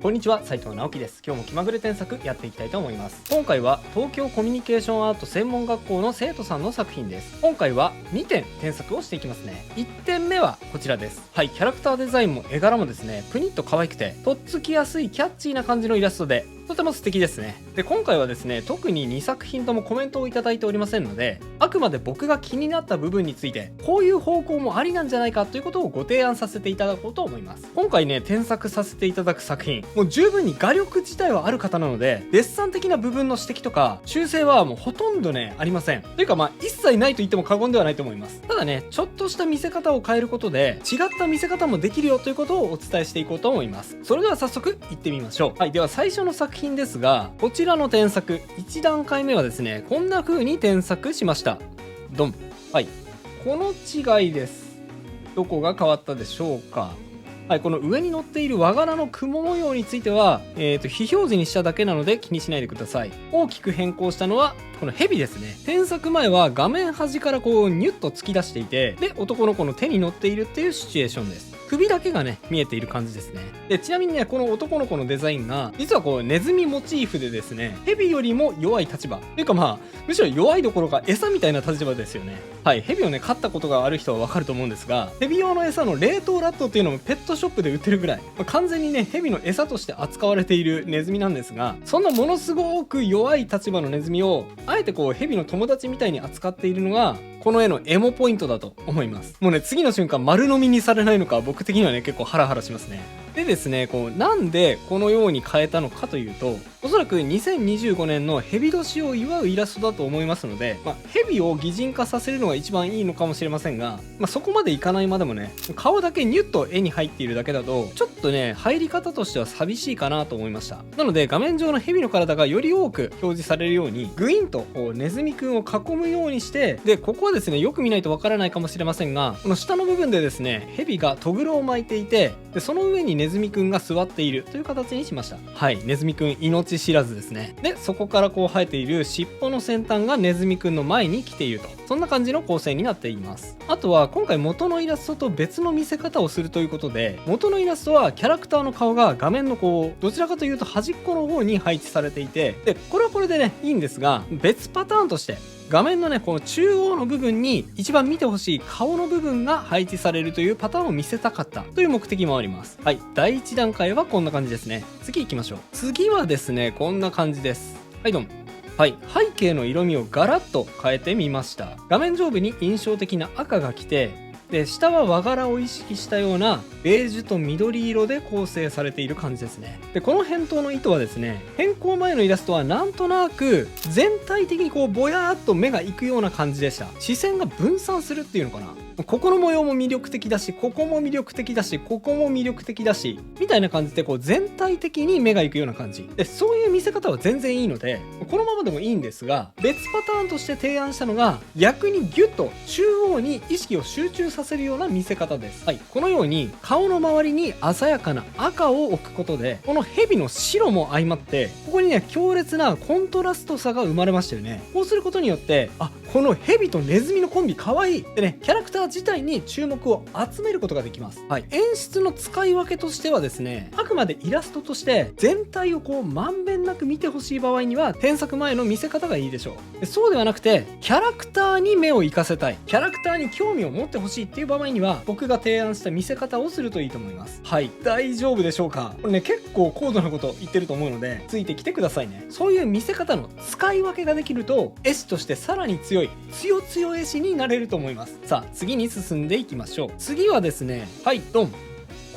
こんにちは、斉藤直樹です。今日も気まぐれ添削やっていきたいと思います。今回は東京コミュニケーションアート専門学校の生徒さんの作品です。今回は2点添削をしていきますね。1点目はこちらです。はい、キャラクターデザインも絵柄もですね、プニッと可愛くてとっつきやすいキャッチーな感じのイラストでとても素敵ですね。で、今回はですね、特に2作品ともコメントをいただいておりませんので、あくまで僕が気になった部分についてこういう方向もありなんじゃないかということをご提案させていただこうと思います。今回ね、添削させていただく作品、もう十分に画力自体はある方なので、デッサン的な部分の指摘とか修正はもうほとんどね、ありません。というか一切ないと言っても過言ではないと思います。ただね、ちょっとした見せ方を変えることで違った見せ方もできるよということをお伝えしていこうと思います。それでは早速いってみましょう。はい、では最初の作品ですが、こちらの添削1段階目はですね、こんな風に添削しました。ドン。はい、この違いです。どこが変わったでしょうか。はい、この上に載っている和柄の雲模様については、非表示にしただけなので気にしないでください。大きく変更したのはこの蛇ですね。添削前は画面端からこうニュッと突き出していて、で男の子の手に乗っているっていうシチュエーションです。首だけがね見えている感じですね。で、ちなみにね、この男の子のデザインが実はこうネズミモチーフでですね、蛇よりも弱い立場というか、むしろ弱いどころか餌みたいな立場ですよね。はい、蛇をね飼ったことがある人はわかると思うんですが、蛇用の餌の冷凍ラットっていうのもペットショップで売ってるぐらい、完全にね蛇の餌として扱われているネズミなんですが、そんなものすごく弱い立場のネズミをあえてこう蛇の友達みたいに扱っているのがこの絵のエモポイントだと思います。もうね、次の瞬間丸飲みにされないのか僕的にはね結構ハラハラしますね。でですね、なんでこのように変えたのかというと、おそらく2025年のヘビ年を祝うイラストだと思いますので、ヘビを擬人化させるのが一番いいのかもしれませんが、そこまでいかないまでもね、顔だけニュッと絵に入っているだけだとちょっとね入り方としては寂しいかなと思いました。なので画面上のヘビの体がより多く表示されるようにグインとこうネズミくんを囲むようにして、でここはですね、よく見ないとわからないかもしれませんが、この下の部分でですね、ヘビがトグロを巻いていて、でその上にネズミくんが座っているという形にしました。はい、ネズミくん命知らずですね。でそこからこう生えている尻尾の先端がネズミくんの前に来ていると、そんな感じの構成になっています。あとは今回元のイラストと別の見せ方をするということで、元のイラストはキャラクターの顔が画面のこうどちらかというと端っこの方に配置されていて、でこれはこれでねいいんですが、別パターンとして画面のねこの中央の部分に一番見てほしい顔の部分が配置されるというパターンを見せたかったという目的もあります。はい、第1段階はこんな感じですね。次行きましょう。次はですね、こんな感じです。はい、どうも。はい、背景の色味をガラッと変えてみました。画面上部に印象的な赤が来て、で下は和柄を意識したようなベージュと緑色で構成されている感じですね。でこの返答の意図はですね、変更前のイラストはなんとなく全体的にこうぼやーっと目がいくような感じでした。視線が分散するっていうのかな。ここの模様も魅力的だし、ここも魅力的だし、ここも魅力的だしみたいな感じでこう全体的に目がいくような感じで、そういう見せ方は全然いいのでこのままでもいいんですが、別パターンとして提案したのが逆にギュッと中央に意識を集中させるような見せ方です。はい、このように顔の周りに鮮やかな赤を置くことで、この蛇の白も相まってここにね強烈なコントラストさが生まれましたよね。こうすることによって、この蛇とネズミのコンビかわいいでね、キャラクター自体に注目を集めることができます。はい、演出の使い分けとしてはですね、あくまでイラストとして全体をこうまんべんなく見てほしい場合には添削前の見せ方がいいでしょう。そうではなくてキャラクターに目を行かせたい、キャラクターに興味を持ってほしいっていう場合には僕が提案した見せ方をするといいと思います。はい、大丈夫でしょうか。これね結構高度なこと言ってると思うのでついてきてくださいね。そういう見せ方の使い分けができると絵師としてさらに強い強絵師になれると思います。さあ次に進んでいきましょう。次はですね、はいドン、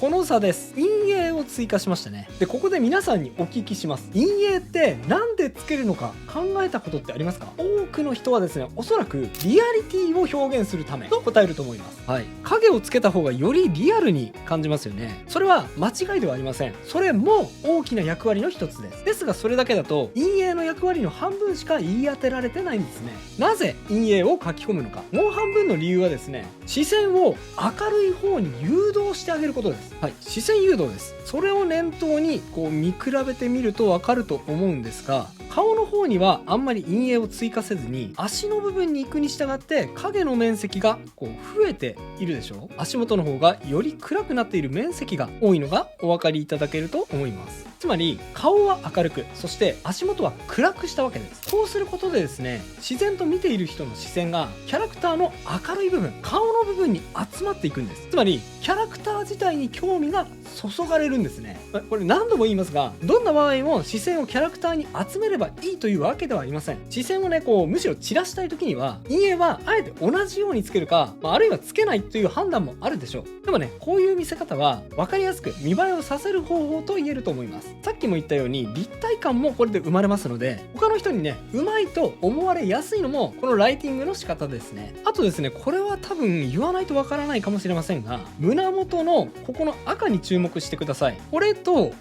この差です。陰影を追加しましたね。でここで皆さんにお聞きします。陰影ってなんでつけるのか考えたことってありますか？多くの人はですね、おそらくリアリティを表現するためと答えると思います。はい、影をつけた方がよりリアルに感じますよね。それは間違いではありません。それも大きな役割の一つです。ですがそれだけだと陰影の役割の半分しか言い当てられてないんですね。なぜ陰影を書き込むのか、もう半分の理由はですね、視線を明るい方に誘導してあげることです。はい、視線誘導です。それを念頭にこう見比べてみるとわかると思うんですが、顔の方にはあんまり陰影を追加せずに、足の部分に行くに従って影の面積がこう増えているでしょ。足元の方がより暗くなっている面積が多いのがお分かりいただけると思います。つまり顔は明るく、そして足元は暗くしたわけです。こうすることでですね、自然と見ている人の視線がキャラクターの明るい部分、顔の部分に集まっていくんです。つまりキャラクター自体に興味が注がれるんですね。これ何度も言いますが、どんな場合も視線をキャラクターに集めればいいというわけではありません。視線をね、こうむしろ散らしたい時には陰影はあえて同じようにつけるか、あるいはつけないという判断もあるでしょう。でもね、こういう見せ方は分かりやすく見栄えをさせる方法と言えると思います。さっきも言ったように立体感もこれで生まれますので、他の人にね、うまいと思われやすいのもこのライティングの仕方ですね。あとですね、これは多分言わないとわからないかもしれませんが、胸元のここの赤に注目してください。これと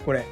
これ、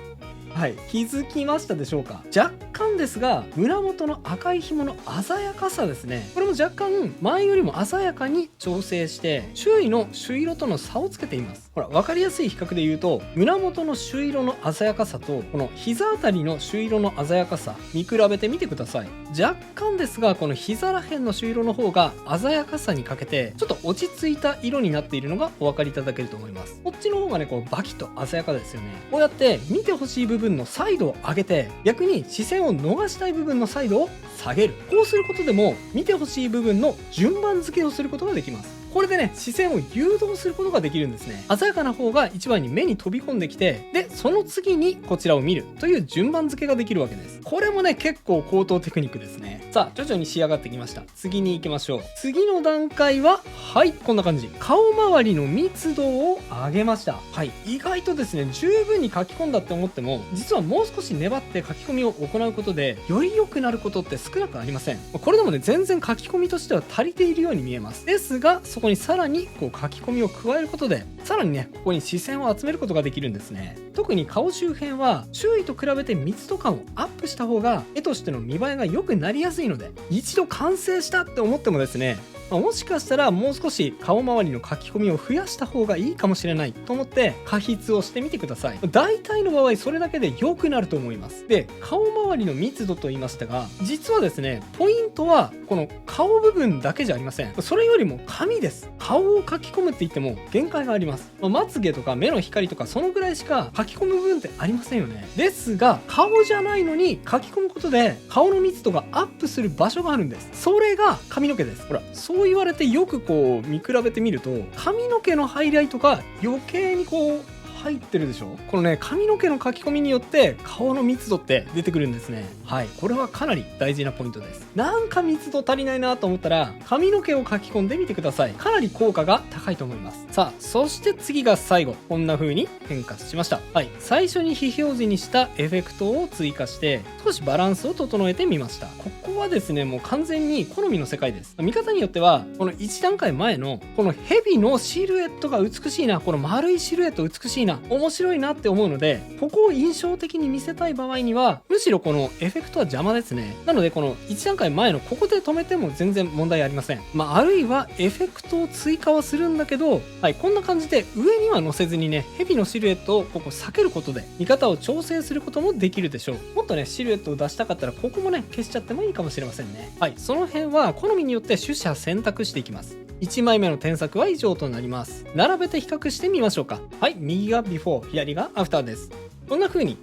はい、気づきましたでしょうか。若干ですが胸元の赤い紐の鮮やかさですね、これも若干前よりも鮮やかに調整して周囲の朱色との差をつけています。ほら、分かりやすい比較で言うと、胸元の朱色の鮮やかさとこの膝あたりの朱色の鮮やかさ見比べてみてください。若干ですがこの膝ら辺の朱色の方が鮮やかさに欠けてちょっと落ち着いた色になっているのがお分かりいただけると思います。こっちの方がね、こうバキッと鮮やかですよね。こうやって見てほしい部分のサイドを上げて、逆に視線を逃したい部分のサイドを下げる。こうすることでも見てほしい部分の順番付けをすることができます。これでね、視線を誘導することができるんですね。鮮やかな方が一番に目に飛び込んできて、でその次にこちらを見るという順番付けができるわけです。これもね、結構高等テクニックですね。さあ、徐々に仕上がってきました。次に行きましょう。次の段階は、はい、こんな感じ。顔周りの密度を上げました。はい、意外とですね、十分に書き込んだって思っても、実はもう少し粘って書き込みを行うことでより良くなることって少なくありません。これでもね、全然書き込みとしては足りているように見えます。ですがそこにさらにこう書き込みを加えることで、さらにね、ここに視線を集めることができるんですね。特に顔周辺は周囲と比べて密度感をアップした方が絵としての見栄えが良くなりやすいので、一度完成したって思ってもですね、もしかしたらもう少し顔周りの書き込みを増やした方がいいかもしれないと思って加筆をしてみてください。大体の場合それだけで良くなると思います。で、顔周りの密度と言いましたが、実はですね、ポイントはこの顔部分だけじゃありません。それよりも髪です。顔を書き込むって言っても限界があります。まつげとか目の光とかそのぐらいしか書き込む部分ってありませんよね。ですが顔じゃないのに書き込むことで顔の密度がアップする場所があるんです。それが髪の毛です。ほら、そう言われてよくこう見比べてみると、髪の毛のハイライトが余計にこう入ってるでしょ。このね、髪の毛の書き込みによって顔の密度って出てくるんですね。はい、これはかなり大事なポイントです。なんか密度足りないなと思ったら髪の毛を書き込んでみてください。かなり効果が高いと思います。さあ、そして次が最後、こんな風に変化しました。はい、最初に非表示にしたエフェクトを追加して少しバランスを整えてみました。ここはですね、もう完全に好みの世界です。見方によってはこの1段階前のこのヘビのシルエットが美しいな、この丸いシルエット美しいな、面白いなって思うので、ここを印象的に見せたい場合にはむしろこのエフェクトは邪魔ですね。なのでこの1段階前のここで止めても全然問題ありません。あるいはエフェクトを追加はするんだけど、はい、こんな感じで上には乗せずにね、ヘビのシルエットをここ避けることで見方を調整することもできるでしょう。もっとね、シルエットを出したかったらここもね、消しちゃってもいいかもしれませんね。はい、その辺は好みによって取捨選択していきます。1枚目の添削は以上となります。並べて比較してみましょうか。はい、右がビフォー、左がアフターです。こんな風に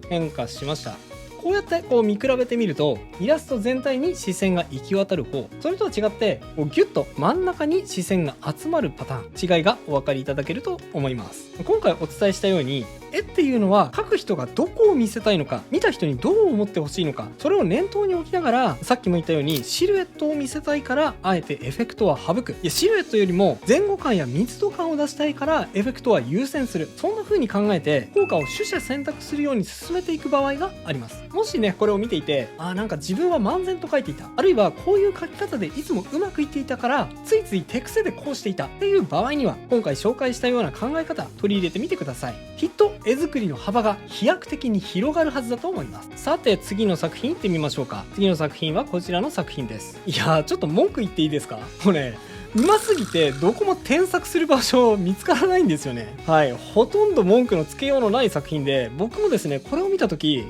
変化しました。こうやってこう見比べてみると、イラスト全体に視線が行き渡る方、それとは違ってこうギュッと真ん中に視線が集まるパターン、違いがお分かりいただけると思います。今回お伝えしたように、絵っていうのは描く人がどこを見せたいのか、見た人にどう思ってほしいのか、それを念頭に置きながら、さっきも言ったようにシルエットを見せたいからあえてエフェクトは省く。シルエットよりも前後感や密度感を出したいからエフェクトは優先する。そんな風に考えて効果を取捨選択するように進めていく場合があります。もしね、これを見ていて、なんか自分は漫然と描いていた、あるいはこういう描き方でいつもうまくいっていたからついつい手癖でこうしていたっていう場合には、今回紹介したような考え方取り入れてみてください。きっと絵作りの幅が飛躍的に広がるはずだと思います。さて次の作品いってみましょうか。次の作品はこちらの作品です。いやー、ちょっと文句言っていいですか。これうますぎてどこも添削する場所見つからないんですよね。はい、ほとんど文句のつけようのない作品で、僕もですね、これを見た時、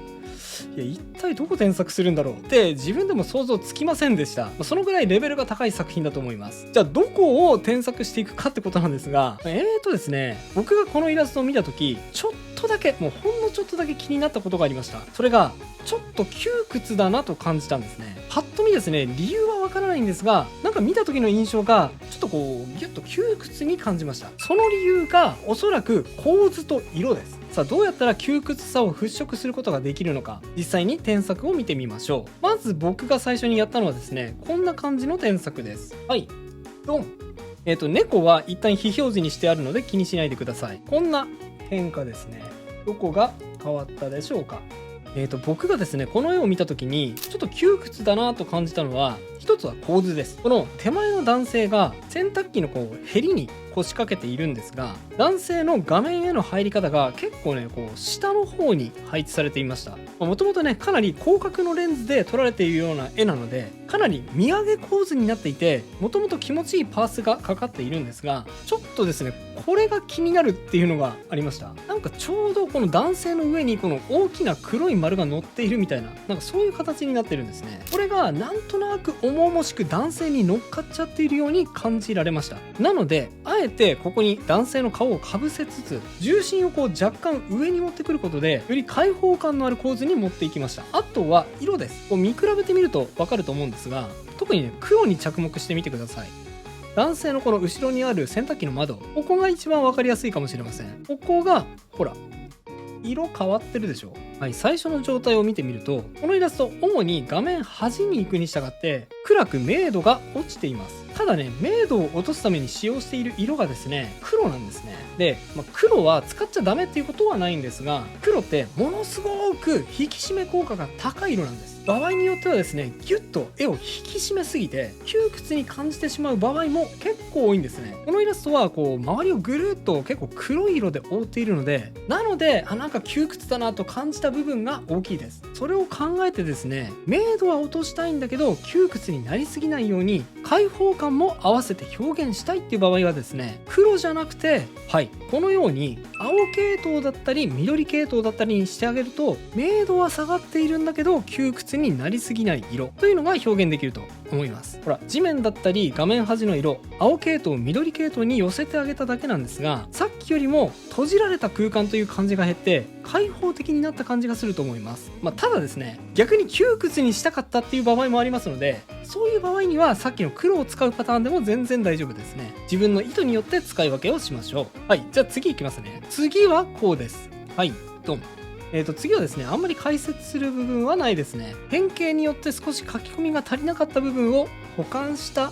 いいや一体どこ添削するんだろうって自分でも想像つきませんでした。そのぐらいレベルが高い作品だと思います。じゃあどこを添削していくかってことなんですが、ですね、僕がこのイラストを見た時ちょっとだけ、もうほんのちょっとだけ気になったことがありました。それがちょっと窮屈だなと感じたんですね。パッと見ですね、理由はわからないんですが、なんか見た時の印象がちょっとこうギュッと窮屈に感じました。その理由がおそらく構図と色です。さあどうやったら窮屈さを払拭することができるのか、実際に添削を見てみましょう。まず僕が最初にやったのはですね、こんな感じの添削です。はい、ドン。猫は一旦非表示にしてあるので気にしないでください。こんな変化ですね。どこが変わったでしょうか。僕がですねこの絵を見た時にちょっと窮屈だなと感じたのは、一つは構図です。この手前の男性が洗濯機のこうヘリに腰掛けているんですが、男性の画面への入り方が結構ねこう下の方に配置されていました。もともとねかなり広角のレンズで撮られているような絵なので、かなり見上げ構図になっていて、もともと気持ちいいパースがかかっているんですが、ちょっとですねこれが気になるっていうのがありました。なんかちょうどこの男性の上にこの大きな黒い丸が乗っているみたいな、なんかそういう形になってるんですね。これがなんとなく重々しく男性に乗っかっちゃっているように感じられました。なのであえてここに男性の顔をかぶせつつ、重心をこう若干上に持ってくることでより開放感のある構図に持っていきました。あとは色です。こう見比べてみると分かると思うんですが、特にね黒に着目してみてください。男性のこの後ろにある洗濯機の窓、ここが一番分かりやすいかもしれません。ここがほら色変わってるでしょ。はい、最初の状態を見てみると、このイラスト主に画面端に行くに従って暗く明度が落ちています。ただね、明度を落とすために使用している色がですね黒なんですね。で、黒は使っちゃダメっていうことはないんですが、黒ってものすごく引き締め効果が高い色なんです。場合によってはですね、ギュッと絵を引き締めすぎて窮屈に感じてしまう場合も結構多いんですね。このイラストはこう周りをぐるっと結構黒い色で覆っているので、なんか窮屈だなと感じた部分が大きいです。それを考えてですね、明度は落としたいんだけど窮屈になりすぎないように開放感も合わせて表現したいっていう場合はですね、黒じゃなくて、はい、このように青系統だったり緑系統だったりにしてあげると、明度は下がっているんだけど窮屈になりすぎない色というのが表現できると思います。ほら、地面だったり画面端の色、青系統緑系統に寄せてあげただけなんですが、さっきよりも閉じられた空間という感じが減って開放的になった感じがすると思います。ただですね、逆に窮屈にしたかったっていう場合もありますので、そういう場合にはさっきの黒を使うパターンでも全然大丈夫ですね。自分の意図によって使い分けをしましょう。はい、じゃあ次いきますね。次はこうです。はい、ドン。次はですね、あんまり解説する部分はないですね。変形によって少し書き込みが足りなかった部分を補完しただ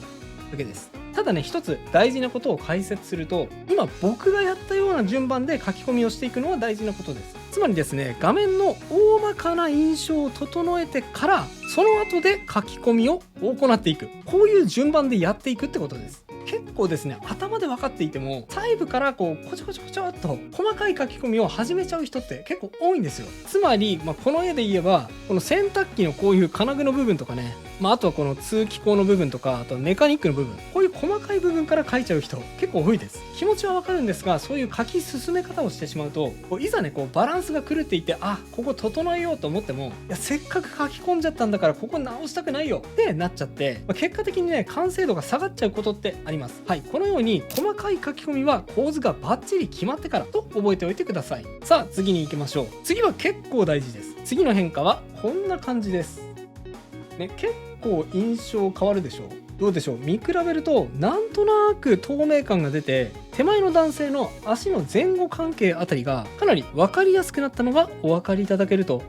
けです。ただね、一つ大事なことを解説すると、今僕がやったような順番で書き込みをしていくのは大事なことです。つまりですね、画面の大まかな印象を整えてからその後で書き込みを行っていく、こういう順番でやっていくってことです。結構ですね、頭で分かっていても細部からこうコチョコチョコチョっと細かい書き込みを始めちゃう人って結構多いんですよ。つまり、この絵で言えばこの洗濯機のこういう金具の部分とかね、あとはこの通気口の部分とか、あとはメカニックの部分、こういう細かい部分から書いちゃう人結構多いです。気持ちはわかるんですが、そういう書き進め方をしてしまうと、いざねこうバランスが狂っていて、ここ整えようと思っても、いやせっかく書き込んじゃったんだからここ直したくないよってなっちゃって、結果的にね完成度が下がっちゃうことってあります。はい、このように細かい書き込みは構図がバッチリ決まってからと覚えておいてください。さあ次に行きましょう。次は結構大事です。次の変化はこんな感じですね。結構印象変わるでしょう。どうでしょう。見比べるとなんとなく透明感が出て、手前の男性の足の前後関係あたりがかなり分かりやすくなったのがお分かりいただけると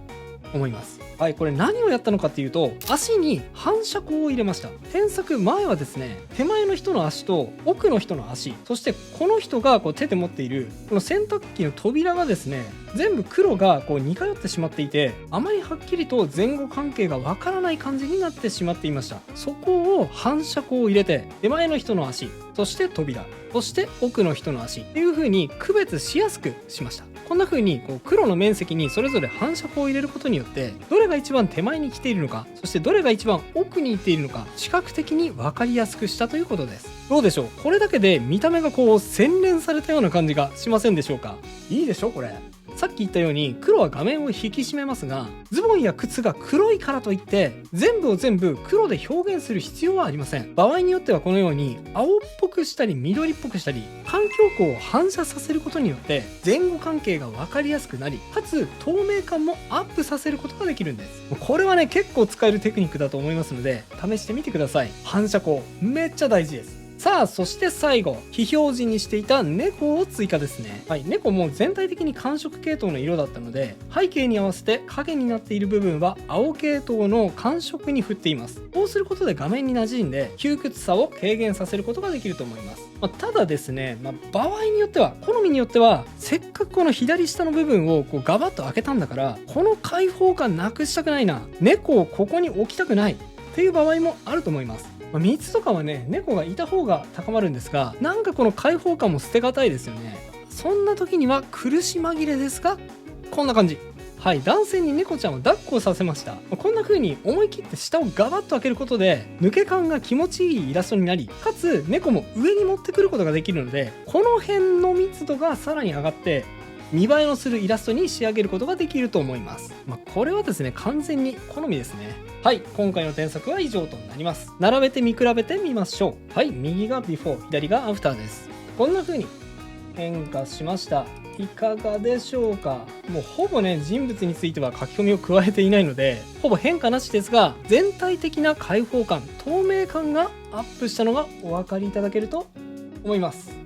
思います。はい、これ何をやったのかっていうと、足に反射光を入れました。添削前はですね、手前の人の足と奥の人の足、そしてこの人がこう手で持っているこの洗濯機の扉がですね、全部黒がこう似通ってしまっていて、あまりはっきりと前後関係がわからない感じになってしまっていました。そこを反射光を入れて、手前の人の足、そして扉、そして奥の人の足っていう風に区別しやすくしました。こんな風にこう黒の面積にそれぞれ反射光を入れることによって、どれが一番手前に来ているのか、そしてどれが一番奥に行っているのか、視覚的に分かりやすくしたということです。どうでしょう。これだけで見た目がこう洗練されたような感じがしませんでしょうか。いいでしょこれ。さっき言ったように黒は画面を引き締めますが、ズボンや靴が黒いからといって全部を全部黒で表現する必要はありません。場合によってはこのように青っぽくしたり緑っぽくしたり、環境光を反射させることによって前後関係が分かりやすくなり、かつ透明感もアップさせることができるんです。これはね結構使えるテクニックだと思いますので試してみてください。反射光めっちゃ大事です。さあそして最後、非表示にしていた猫を追加ですね。はい、猫も全体的に寒色系統の色だったので、背景に合わせて影になっている部分は青系統の寒色に振っています。こうすることで画面に馴染んで窮屈さを軽減させることができると思います。ただですね、場合によっては好みによっては、せっかくこの左下の部分をこうガバッと開けたんだから、この開放感なくしたくないな、猫をここに置きたくないっていう場合もあると思います。密とかはね、猫がいた方が高まるんですが、なんかこの開放感も捨てがたいですよね。そんな時には苦し紛れですが、こんな感じ。はい、男性に猫ちゃんを抱っこさせました。こんな風に思い切って下をガバッと開けることで抜け感が気持ちいいイラストになり、かつ猫も上に持ってくることができるので、この辺の密度がさらに上がって見栄えのするイラストに仕上げることができると思います。これはですね完全に好みですね。はい、今回の添削は以上となります。並べて見比べてみましょう。はい、右がビフォー、左がアフターです。こんな風に変化しました。いかがでしょうか。もうほぼね人物については書き込みを加えていないのでほぼ変化なしですが、全体的な開放感、透明感がアップしたのがお分かりいただけると思います。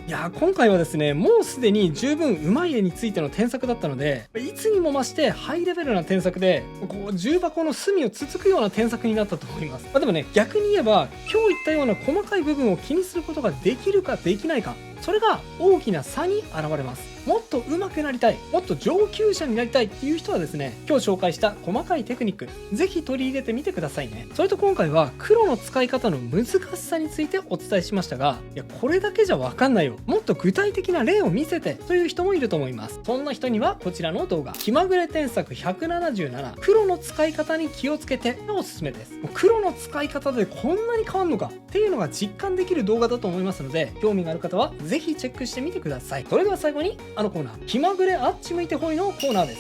いやー、今回はですねもうすでに十分うまい絵についての添削だったので、いつにも増してハイレベルな添削でこう重箱の隅をつつくような添削になったと思います。でもね、逆に言えば今日言ったような細かい部分を気にすることができるかできないか、それが大きな差に現れます。もっと上手くなりたい、もっと上級者になりたいっていう人はですね、今日紹介した細かいテクニックぜひ取り入れてみてくださいね。それと今回は黒の使い方の難しさについてお伝えしましたが、いやこれだけじゃ分かんないよ、もっと具体的な例を見せてという人もいると思います。そんな人にはこちらの動画、気まぐれ添削177、黒の使い方に気をつけてがおすすめです。黒の使い方でこんなに変わるのかっていうのが実感できる動画だと思いますので、興味がある方はぜひチェックしてみてください。それでは最後にあのコーナー、気まぐれあっち向いてほいのコーナーです。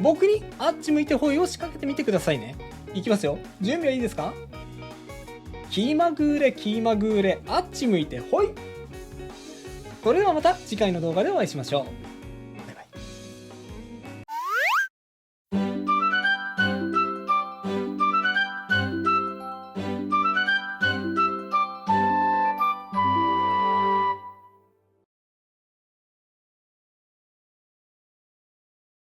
僕にあっち向いてほいを仕掛けてみてくださいね。いきますよ、準備はいいですか。気まぐれ気まぐれあっち向いてほい。それではまた次回の動画でお会いしましょう。